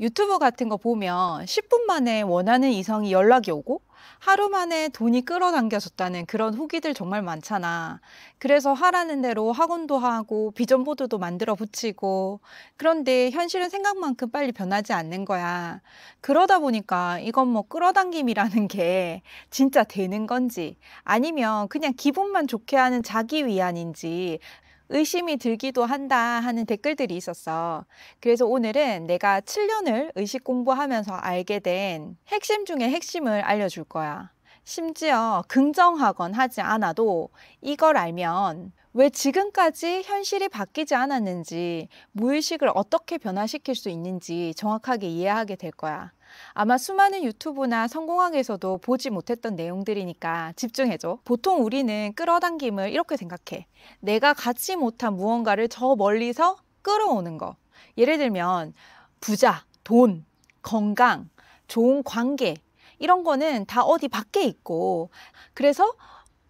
유튜브 같은 거 보면 10분 만에 원하는 이성이 연락이 오고 하루 만에 돈이 끌어당겨졌다는 그런 후기들 정말 많잖아. 그래서 하라는 대로 학원도 하고 비전 보드도 만들어 붙이고 그런데 현실은 생각만큼 빨리 변하지 않는 거야. 그러다 보니까 이건 뭐 끌어당김이라는 게 진짜 되는 건지 아니면 그냥 기분만 좋게 하는 자기 위안인지 의심이 들기도 한다 하는 댓글들이 있었어. 그래서 오늘은 내가 7년을 의식 공부하면서 알게 된 핵심 중에 핵심을 알려줄 거야. 심지어 긍정하건 하지 않아도 이걸 알면 왜 지금까지 현실이 바뀌지 않았는지, 무의식을 어떻게 변화시킬 수 있는지 정확하게 이해하게 될 거야. 아마 수많은 유튜브나 성공학에서도 보지 못했던 내용들이니까 집중해줘. 보통 우리는 끌어당김을 이렇게 생각해. 내가 갖지 못한 무언가를 저 멀리서 끌어오는 거. 예를 들면 부자, 돈, 건강, 좋은 관계 이런 거는 다 어디 밖에 있고 그래서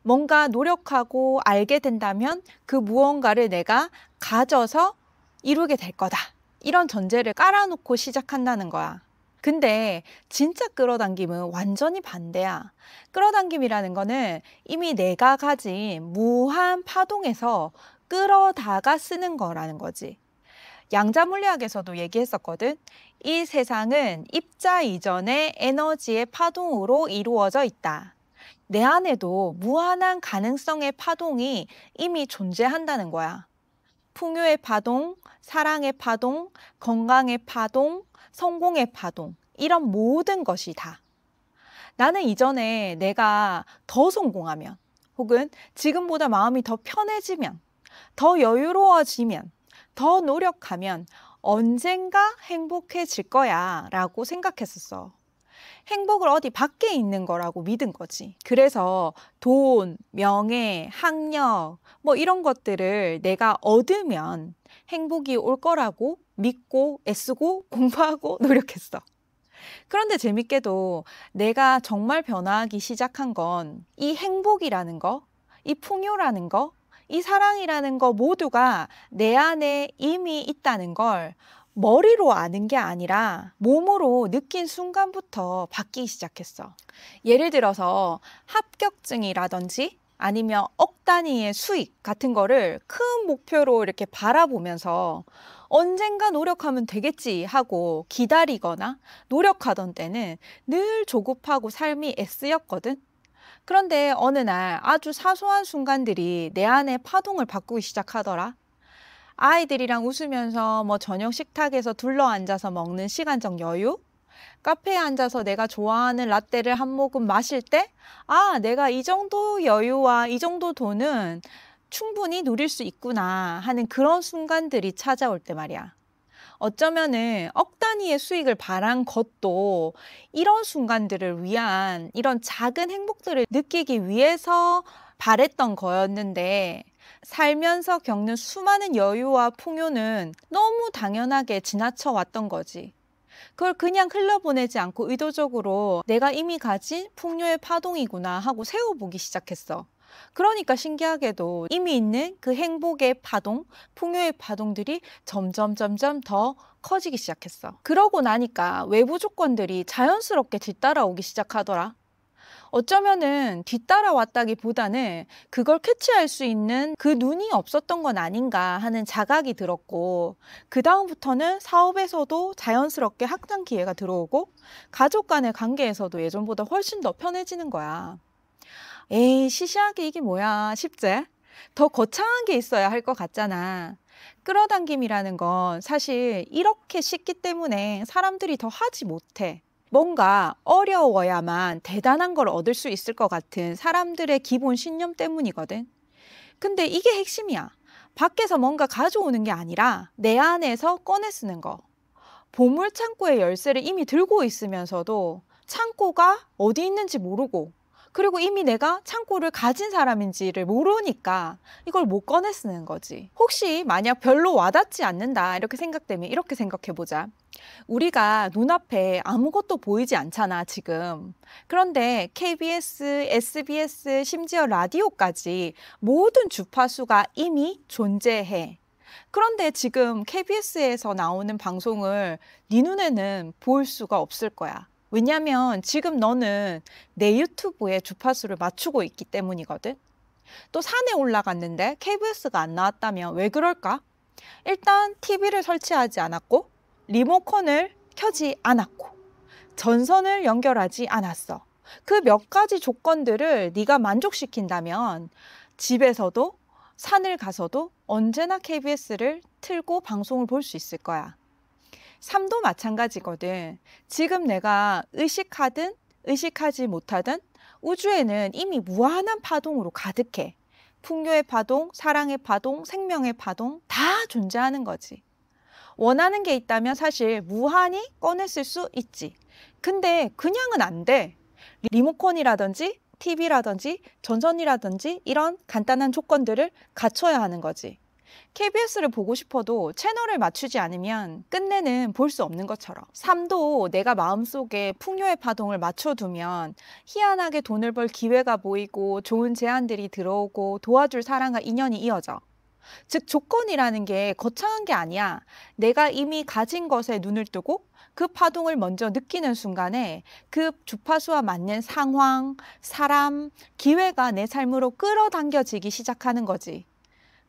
뭔가 노력하고 알게 된다면 그 무언가를 내가 가져서 이루게 될 거다. 이런 전제를 깔아놓고 시작한다는 거야. 근데 진짜 끌어당김은 완전히 반대야. 끌어당김이라는 거는 이미 내가 가진 무한 파동에서 끌어다가 쓰는 거라는 거지. 양자 물리학에서도 얘기했었거든. 이 세상은 입자 이전의 에너지의 파동으로 이루어져 있다. 내 안에도 무한한 가능성의 파동이 이미 존재한다는 거야. 풍요의 파동, 사랑의 파동, 건강의 파동, 성공의 파동, 이런 모든 것이 다. 나는 이전에 내가 더 성공하면, 혹은 지금보다 마음이 더 편해지면, 더 여유로워지면, 더 노력하면 언젠가 행복해질 거야 라고 생각했었어. 행복을 어디 밖에 있는 거라고 믿은 거지. 그래서 돈, 명예, 학력 뭐 이런 것들을 내가 얻으면 행복이 올 거라고 믿고 애쓰고 공부하고 노력했어. 그런데 재밌게도 내가 정말 변화하기 시작한 건 이 행복이라는 거, 이 풍요라는 거, 이 사랑이라는 거 모두가 내 안에 이미 있다는 걸 머리로 아는 게 아니라 몸으로 느낀 순간부터 바뀌기 시작했어. 예를 들어서 합격증이라든지 아니면 억 단위의 수익 같은 거를 큰 목표로 이렇게 바라보면서 언젠가 노력하면 되겠지 하고 기다리거나 노력하던 때는 늘 조급하고 삶이 애쓰였거든. 그런데 어느 날 아주 사소한 순간들이 내 안에 파동을 바꾸기 시작하더라. 아이들이랑 웃으면서 뭐 저녁 식탁에서 둘러앉아서 먹는 시간적 여유? 카페에 앉아서 내가 좋아하는 라떼를 한 모금 마실 때, 아, 내가 이 정도 여유와 이 정도 돈은 충분히 누릴 수 있구나 하는 그런 순간들이 찾아올 때 말이야. 어쩌면은 억 단위의 수익을 바란 것도 이런 순간들을 위한 이런 작은 행복들을 느끼기 위해서 바랬던 거였는데 살면서 겪는 수많은 여유와 풍요는 너무 당연하게 지나쳐 왔던 거지. 그걸 그냥 흘려보내지 않고 의도적으로 내가 이미 가진 풍요의 파동이구나 하고 세워보기 시작했어. 그러니까 신기하게도 이미 있는 그 행복의 파동, 풍요의 파동들이 점점 더 커지기 시작했어. 그러고 나니까 외부 조건들이 자연스럽게 뒤따라오기 시작하더라. 어쩌면은 뒤따라왔다기보다는 그걸 캐치할 수 있는 그 눈이 없었던 건 아닌가 하는 자각이 들었고, 그 다음부터는 사업에서도 자연스럽게 확장 기회가 들어오고 가족 간의 관계에서도 예전보다 훨씬 더 편해지는 거야. 에이, 시시하게 이게 뭐야 싶지? 더 거창한 게 있어야 할 것 같잖아. 끌어당김이라는 건 사실 이렇게 쉽기 때문에 사람들이 더 하지 못해. 뭔가 어려워야만 대단한 걸 얻을 수 있을 것 같은 사람들의 기본 신념 때문이거든. 근데 이게 핵심이야. 밖에서 뭔가 가져오는 게 아니라 내 안에서 꺼내 쓰는 거. 보물창고의 열쇠를 이미 들고 있으면서도 창고가 어디 있는지 모르고, 그리고 이미 내가 창고를 가진 사람인지를 모르니까 이걸 못 꺼내 쓰는 거지. 혹시 만약 별로 와닿지 않는다 이렇게 생각되면 이렇게 생각해보자. 우리가 눈앞에 아무것도 보이지 않잖아, 지금. 그런데 KBS, SBS, 심지어 라디오까지 모든 주파수가 이미 존재해. 그런데 지금 KBS에서 나오는 방송을 네 눈에는 보일 수가 없을 거야. 왜냐면 지금 너는 내 유튜브에 주파수를 맞추고 있기 때문이거든. 또 산에 올라갔는데 KBS가 안 나왔다면 왜 그럴까? 일단 TV를 설치하지 않았고, 리모컨을 켜지 않았고, 전선을 연결하지 않았어. 그 몇 가지 조건들을 네가 만족시킨다면 집에서도 산을 가서도 언제나 KBS를 틀고 방송을 볼 수 있을 거야. 삶도 마찬가지거든. 지금 내가 의식하든 의식하지 못하든 우주에는 이미 무한한 파동으로 가득해. 풍요의 파동, 사랑의 파동, 생명의 파동 다 존재하는 거지. 원하는 게 있다면 사실 무한히 꺼냈을 수 있지. 근데 그냥은 안 돼. 리모컨이라든지 TV라든지 전선이라든지 이런 간단한 조건들을 갖춰야 하는 거지. KBS를 보고 싶어도 채널을 맞추지 않으면 끝내는 볼 수 없는 것처럼, 삶도 내가 마음속에 풍요의 파동을 맞춰두면 희한하게 돈을 벌 기회가 보이고 좋은 제안들이 들어오고 도와줄 사람과 인연이 이어져. 즉, 조건이라는 게 거창한 게 아니야. 내가 이미 가진 것에 눈을 뜨고 그 파동을 먼저 느끼는 순간에 그 주파수와 맞는 상황, 사람, 기회가 내 삶으로 끌어당겨지기 시작하는 거지.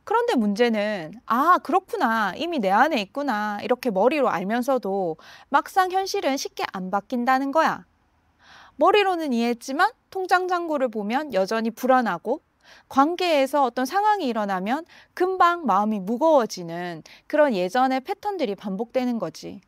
그런데 문제는, 아, 그렇구나, 이미 내 안에 있구나, 이렇게 머리로 알면서도 막상 현실은 쉽게 안 바뀐다는 거야. 머리로는 이해했지만 통장 잔고를 보면 여전히 불안하고, 관계에서 어떤 상황이 일어나면 금방 마음이 무거워지는 그런 예전의 패턴들이 반복되는 거지.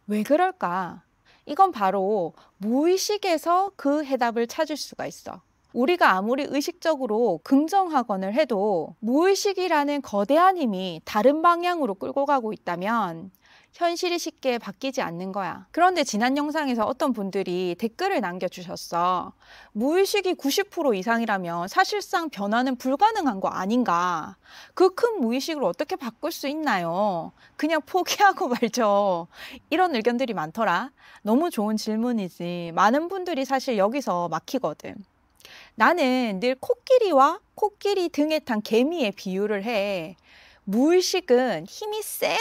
왜 그럴까? 이건 바로 무의식에서 그 해답을 찾을 수가 있어. 우리가 아무리 의식적으로 긍정하거늘 해도 무의식이라는 거대한 힘이 다른 방향으로 끌고 가고 있다면 현실이 쉽게 바뀌지 않는 거야. 그런데 지난 영상에서 어떤 분들이 댓글을 남겨주셨어. 무의식이 90% 이상이라면 사실상 변화는 불가능한 거 아닌가? 그 큰 무의식을 어떻게 바꿀 수 있나요? 그냥 포기하고 말죠. 이런 의견들이 많더라. 너무 좋은 질문이지. 많은 분들이 사실 여기서 막히거든. 나는 늘 코끼리와 코끼리 등에 탄 개미의 비유를 해. 무의식은 힘이 센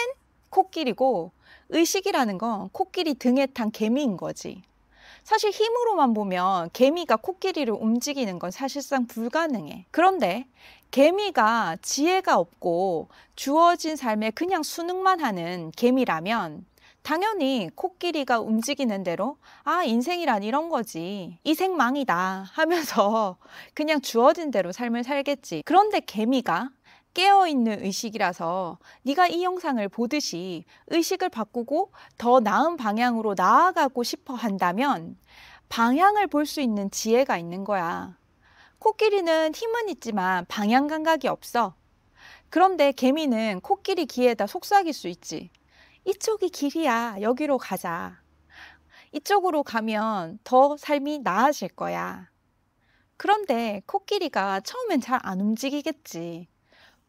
코끼리고 의식이라는 건 코끼리 등에 탄 개미인 거지. 사실 힘으로만 보면 개미가 코끼리를 움직이는 건 사실상 불가능해. 그런데 개미가 지혜가 없고 주어진 삶에 그냥 순응만 하는 개미라면 당연히 코끼리가 움직이는 대로, 아, 인생이란 이런 거지, 이생망이다 하면서 그냥 주어진 대로 삶을 살겠지. 그런데 개미가 깨어있는 의식이라서 네가 이 영상을 보듯이 의식을 바꾸고 더 나은 방향으로 나아가고 싶어 한다면 방향을 볼 수 있는 지혜가 있는 거야. 코끼리는 힘은 있지만 방향 감각이 없어. 그런데 개미는 코끼리 귀에다 속삭일 수 있지. 이쪽이 길이야. 여기로 가자. 이쪽으로 가면 더 삶이 나아질 거야. 그런데 코끼리가 처음엔 잘 안 움직이겠지.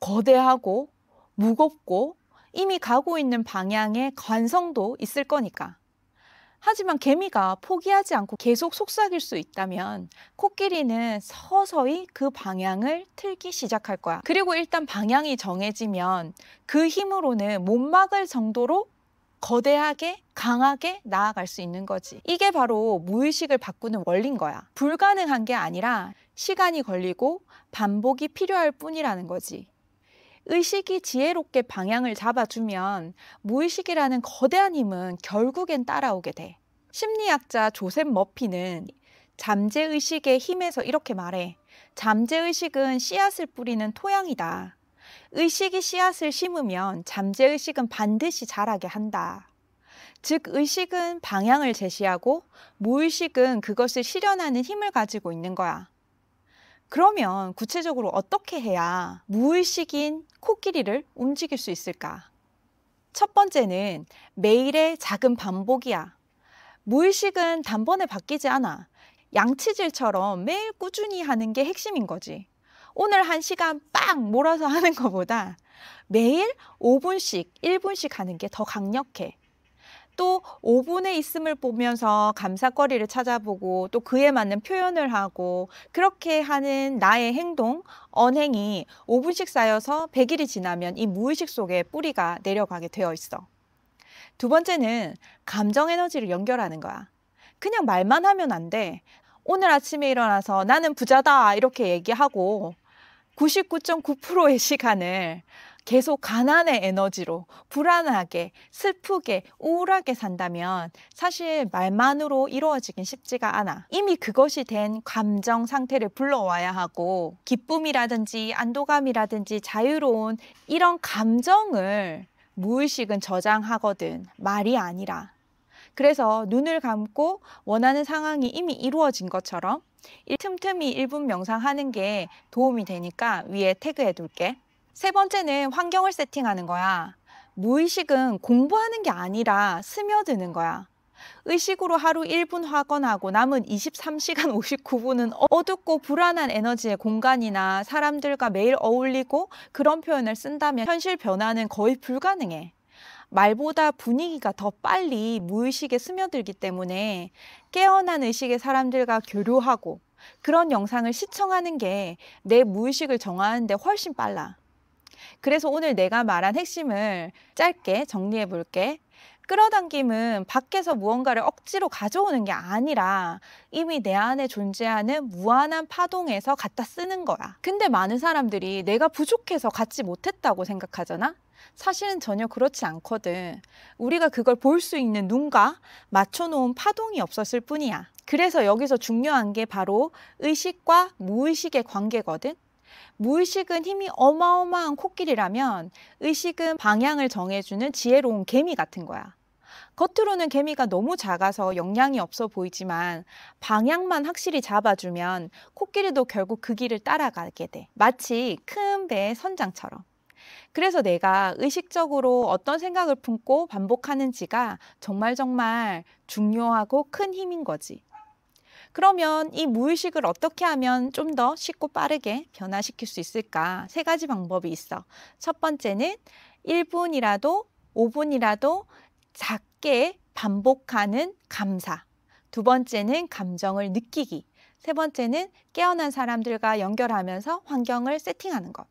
거대하고 무겁고 이미 가고 있는 방향에 관성도 있을 거니까. 하지만 개미가 포기하지 않고 계속 속삭일 수 있다면 코끼리는 서서히 그 방향을 틀기 시작할 거야. 그리고 일단 방향이 정해지면 그 힘으로는 못 막을 정도로 거대하게 강하게 나아갈 수 있는 거지. 이게 바로 무의식을 바꾸는 원리인 거야. 불가능한 게 아니라 시간이 걸리고 반복이 필요할 뿐이라는 거지. 의식이 지혜롭게 방향을 잡아주면 무의식이라는 거대한 힘은 결국엔 따라오게 돼. 심리학자 조셉 머피는 잠재의식의 힘에서 이렇게 말해. 잠재의식은 씨앗을 뿌리는 토양이다. 의식이 씨앗을 심으면 잠재의식은 반드시 자라게 한다. 즉, 의식은 방향을 제시하고 무의식은 그것을 실현하는 힘을 가지고 있는 거야. 그러면 구체적으로 어떻게 해야 무의식인 코끼리를 움직일 수 있을까? 첫 번째는 매일의 작은 반복이야. 무의식은 단번에 바뀌지 않아. 양치질처럼 매일 꾸준히 하는 게 핵심인 거지. 오늘 1시간 빵 몰아서 하는 것보다 매일 5분씩, 1분씩 하는 게 더 강력해. 또 5분의 있음을 보면서 감사거리를 찾아보고 또 그에 맞는 표현을 하고 그렇게 하는 나의 행동, 언행이 5분씩 쌓여서 100일이 지나면 이 무의식 속에 뿌리가 내려가게 되어 있어. 두 번째는 감정 에너지를 연결하는 거야. 그냥 말만 하면 안 돼. 오늘 아침에 일어나서 나는 부자다 이렇게 얘기하고 99.9%의 시간을 계속 가난의 에너지로 불안하게, 슬프게, 우울하게 산다면 사실 말만으로 이루어지긴 쉽지가 않아. 이미 그것이 된 감정 상태를 불러와야 하고 기쁨이라든지 안도감이라든지 자유로운 이런 감정을 무의식은 저장하거든. 말이 아니라. 그래서 눈을 감고 원하는 상황이 이미 이루어진 것처럼 틈틈이 1분 명상하는 게 도움이 되니까 위에 태그해 둘게. 세 번째는 환경을 세팅하는 거야. 무의식은 공부하는 게 아니라 스며드는 거야. 의식으로 하루 1분 확언하고 남은 23시간 59분은 어둡고 불안한 에너지의 공간이나 사람들과 매일 어울리고 그런 표현을 쓴다면 현실 변화는 거의 불가능해. 말보다 분위기가 더 빨리 무의식에 스며들기 때문에 깨어난 의식의 사람들과 교류하고 그런 영상을 시청하는 게 내 무의식을 정하는데 훨씬 빨라. 그래서 오늘 내가 말한 핵심을 짧게 정리해 볼게. 끌어당김은 밖에서 무언가를 억지로 가져오는 게 아니라 이미 내 안에 존재하는 무한한 파동에서 갖다 쓰는 거야. 근데 많은 사람들이 내가 부족해서 갖지 못했다고 생각하잖아? 사실은 전혀 그렇지 않거든. 우리가 그걸 볼 수 있는 눈과 맞춰놓은 파동이 없었을 뿐이야. 그래서 여기서 중요한 게 바로 의식과 무의식의 관계거든. 무의식은 힘이 어마어마한 코끼리라면 의식은 방향을 정해주는 지혜로운 개미 같은 거야. 겉으로는 개미가 너무 작아서 영향이 없어 보이지만 방향만 확실히 잡아주면 코끼리도 결국 그 길을 따라가게 돼. 마치 큰 배의 선장처럼. 그래서 내가 의식적으로 어떤 생각을 품고 반복하는지가 정말 중요하고 큰 힘인 거지. 그러면 이 무의식을 어떻게 하면 좀 더 쉽고 빠르게 변화시킬 수 있을까? 세 가지 방법이 있어. 첫 번째는 1분이라도 5분이라도 작게 반복하는 감사. 두 번째는 감정을 느끼기. 세 번째는 깨어난 사람들과 연결하면서 환경을 세팅하는 것.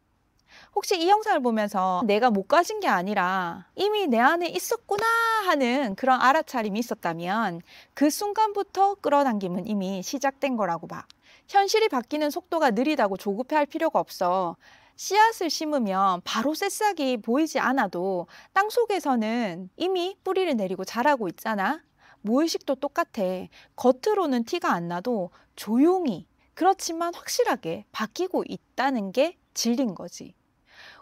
혹시 이 영상을 보면서 내가 못 가진 게 아니라 이미 내 안에 있었구나 하는 그런 알아차림이 있었다면 그 순간부터 끌어당김은 이미 시작된 거라고 봐. 현실이 바뀌는 속도가 느리다고 조급해할 필요가 없어. 씨앗을 심으면 바로 새싹이 보이지 않아도 땅 속에서는 이미 뿌리를 내리고 자라고 있잖아. 무의식도 똑같아. 겉으로는 티가 안 나도 조용히, 그렇지만 확실하게 바뀌고 있다는 게 진리인 거지.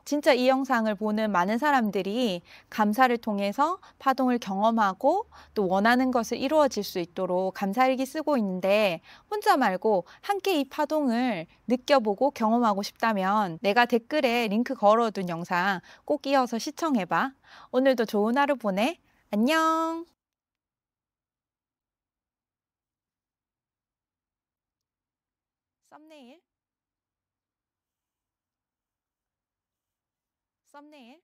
진짜 이 영상을 보는 많은 사람들이 감사를 통해서 파동을 경험하고 또 원하는 것을 이루어질 수 있도록 감사일기 쓰고 있는데 혼자 말고 함께 이 파동을 느껴보고 경험하고 싶다면 내가 댓글에 링크 걸어둔 영상 꼭 이어서 시청해봐. 오늘도 좋은 하루 보내. 안녕. 썸네일. 썸네일.